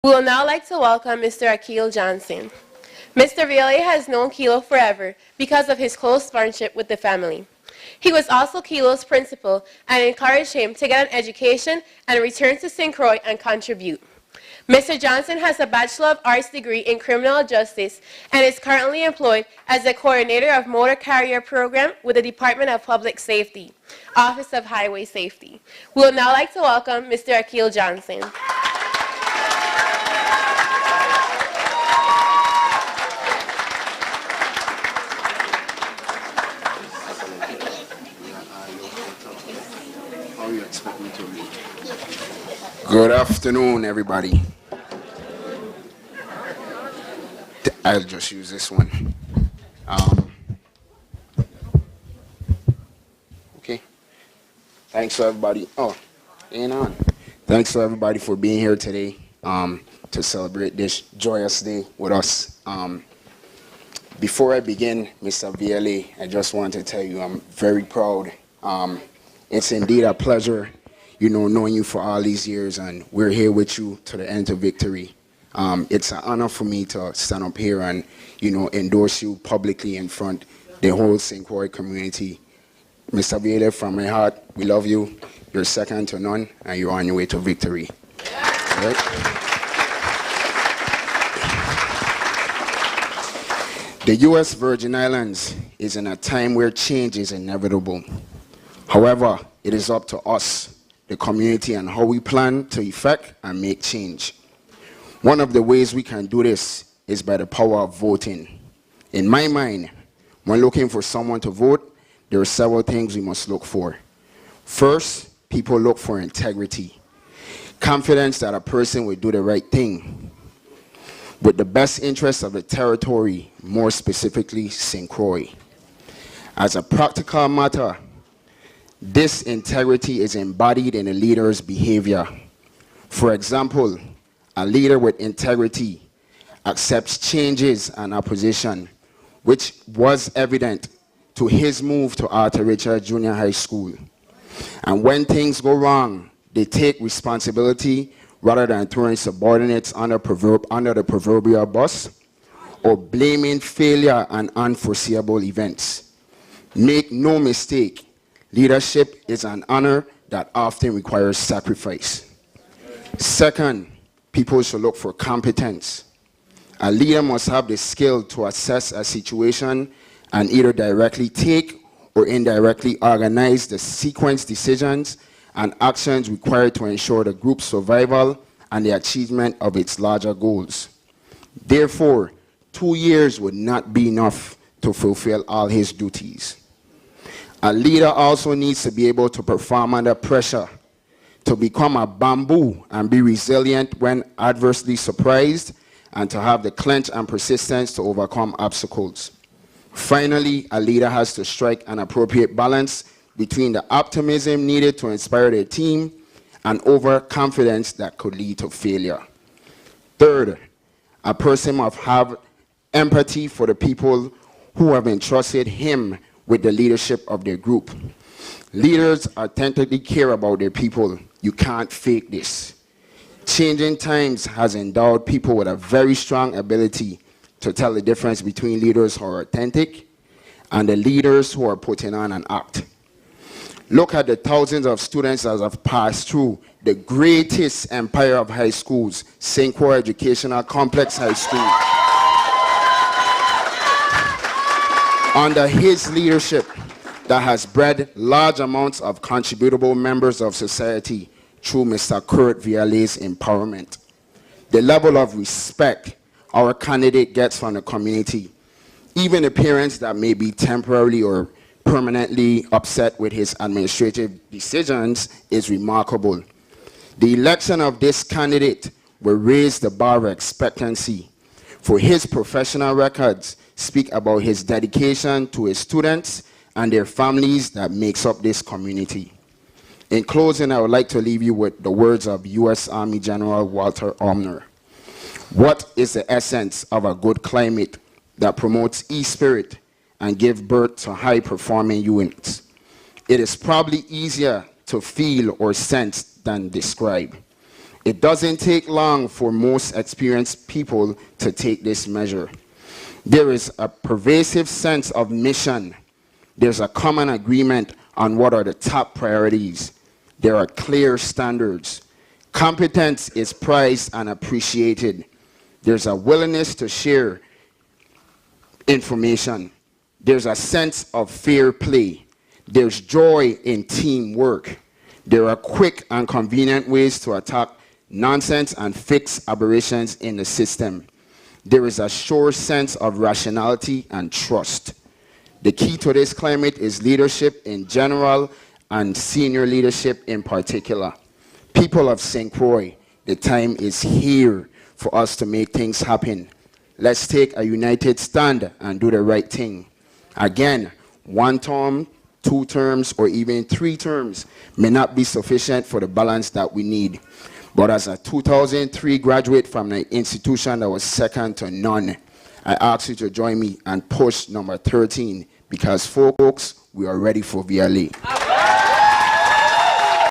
We would now like to welcome Mr. Akil Johnson. Mr. Viale has known Kilo forever because of his close friendship with the family. He was also Kilo's principal and encouraged him to get an education and return to St. Croix and contribute. Mr. Johnson has a Bachelor of Arts degree in Criminal Justice and is currently employed as the coordinator of Motor Carrier Program with the Department of Public Safety, Office of Highway Safety. We would now like to welcome Mr. Akil Johnson. Good afternoon, everybody. I'll just use this one. Okay. Thanks to everybody. Thanks to everybody for being here today to celebrate this joyous day with us. Before I begin, Mr. Viale, I just want to tell you I'm very proud. It's indeed a pleasure, knowing you for all these years, and we're here with you to the end of victory. It's an honor for me to stand up here and, endorse you publicly in front of the whole St. Croix community. Mr. Viale, from my heart, we love you. You're second to none, and you're on your way to victory. Right? The U.S. Virgin Islands is in a time where change is inevitable. However, it is up to us, the community, and how we plan to effect and make change. One of the ways we can do this is by the power of voting. In my mind, when looking for someone to vote, there are several things we must look for. First, people look for integrity, confidence that a person will do the right thing with the best interests of the territory, more specifically St. Croix. As a practical matter, this integrity is embodied in a leader's behavior. For example, a leader with integrity accepts changes and opposition, which was evident to his move to Arthur Richard Junior High School. And when things go wrong, they take responsibility rather than throwing subordinates under the proverbial bus or blaming failure and unforeseeable events. Make no mistake, leadership is an honor that often requires sacrifice. Second, people should look for competence. A leader must have the skill to assess a situation and either directly take or indirectly organize the sequence decisions and actions required to ensure the group's survival and the achievement of its larger goals. Therefore, 2 years would not be enough to fulfill all his duties. A leader also needs to be able to perform under pressure, to become a bamboo and be resilient when adversely surprised, and to have the clench and persistence to overcome obstacles. Finally, a leader has to strike an appropriate balance between the optimism needed to inspire their team and overconfidence that could lead to failure. Third, a person must have empathy for the people who have entrusted him with the leadership of their group. Leaders authentically care about their people. You can't fake this. Changing times has endowed people with a very strong ability to tell the difference between leaders who are authentic and the leaders who are putting on an act. Look at the thousands of students that have passed through the greatest empire of high schools, St. Croix Educational Complex High School. Under his leadership, that has bred large amounts of contributable members of society through Mr. Kurt Viale's empowerment. The level of respect our candidate gets from the community, even the parents that may be temporarily or permanently upset with his administrative decisions, is remarkable. The election of this candidate will raise the bar of expectancy, for his professional records speak about his dedication to his students and their families that makes up this community. In closing, I would like to leave you with the words of U.S. Army General Walter Omner. What is the essence of a good climate that promotes e-spirit and gives birth to high-performing units? It is probably easier to feel or sense than describe. It doesn't take long for most experienced people to take this measure. There is a pervasive sense of mission. There's a common agreement on what are the top priorities. There are clear standards. Competence is prized and appreciated. There's a willingness to share information. There's a sense of fair play. There's joy in teamwork. There are quick and convenient ways to attack nonsense and fix aberrations in the system. There is a sure sense of rationality and trust. The key to this climate is leadership in general and senior leadership in particular. People of St. Croix, the time is here for us to make things happen. Let's take a united stand and do the right thing. Again, 1 term, 2 terms, or even 3 terms may not be sufficient for the balance that we need. But as a 2003 graduate from an institution that was second to none, I ask you to join me and push number 13, because folks, we are ready for VLA.